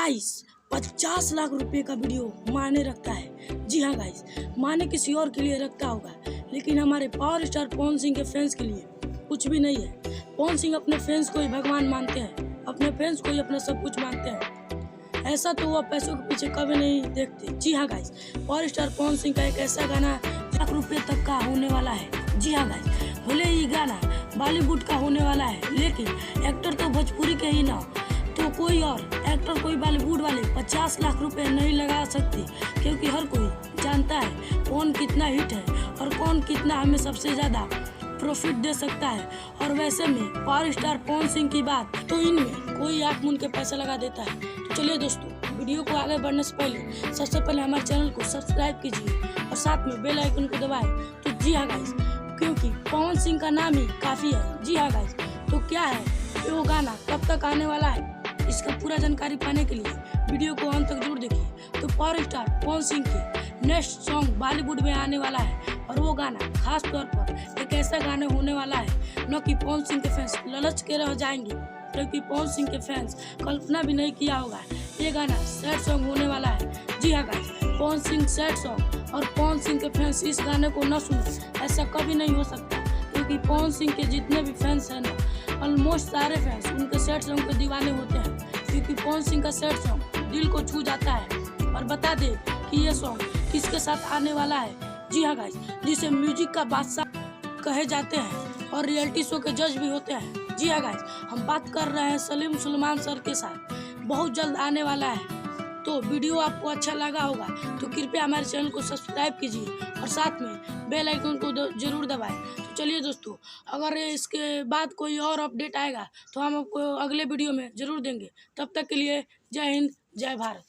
Guys 50 lakh रुपए का video माने रखता है। जी हाँ गाइस, माने किसी और के लिए रखता होगा, लेकिन हमारे पावर स्टार पवन सिंह के फैंस के लिए कुछ भी नहीं है। पवन सिंह अपने फैंस को ही भगवान मानते हैं, अपने फैंस को ही अपना सब कुछ मानते हैं। ऐसा तो वह पैसों के पीछे कभी नहीं देखते। जी हाँ guys, power star Pawan Singh का एक ऐसा गाना लाख रुपए तक का होने वाला है। जी हाँ गाइस, भले ही गाना बॉलीवुड का होने वाला है, लेकिन एक्टर तो भोजपुरी के ही ना, तो कोई और एक्टर कोई बॉलीवुड वाले 50 लाख रुपए नहीं लगा सकते, क्योंकि हर कोई जानता है कौन कितना हिट है और कौन कितना हमें सबसे ज़्यादा प्रॉफिट दे सकता है। और वैसे में पावर स्टार पवन सिंह की बात तो इनमें कोई आंख मूंद के पैसा लगा देता है। तो चलिए दोस्तों, वीडियो को आगे बढ़ने से पहले सबसे पहले हमारे चैनल को सब्सक्राइब कीजिए और साथ में बेल आइकन को दबाएं। तो जी हाँ गाइस, क्योंकि पवन सिंह का नाम ही काफ़ी है। जी हाँ गाइस, तो क्या है वो गाना कब तक आने वाला है, इसका पूरा जानकारी पाने के लिए वीडियो को अंत तक जरूर देखिए। तो पावर स्टार पवन सिंह के नेक्स्ट सॉन्ग बॉलीवुड में आने वाला है, और वो गाना खास तौर पर एक ऐसा गाना होने वाला है न कि पवन सिंह के फैंस ललच के रह जाएंगे, क्योंकि पवन सिंह के फैंस कल्पना भी नहीं किया होगा ये गाना सैड सॉन्ग होने वाला है। जी हाँ guys, Pawan Singh sad song और पवन सिंह के फैंस इस गाने को न सुने, ऐसा कभी नहीं हो सकता, क्योंकि पवन सिंह के जितने भी फैंस हैं ना, ऑलमोस्ट सारे फैंस उनके सैड सॉन्ग के दीवाने होते हैं, क्योंकि पवन सिंह का सैड सॉन्ग दिल को छू जाता है। और बता दे कि ये सॉन्ग किसके साथ आने वाला है। जी हाँ गाइस, जिसे म्यूजिक का बादशाह कहे जाते हैं और रियलिटी शो के जज भी होते हैं। जी हाँ गाइस, हम बात कर रहे हैं सलीम सुलेमान सर के साथ, बहुत जल्द आने वाला है। तो वीडियो आपको अच्छा लगा होगा तो कृपया हमारे चैनल को सब्सक्राइब कीजिए और साथ में बेल आइकन को जरूर दबाएं। तो चलिए दोस्तों, अगर इसके बाद कोई और अपडेट आएगा तो हम आपको अगले वीडियो में जरूर देंगे। तब तक के लिए जय हिंद, जय भारत।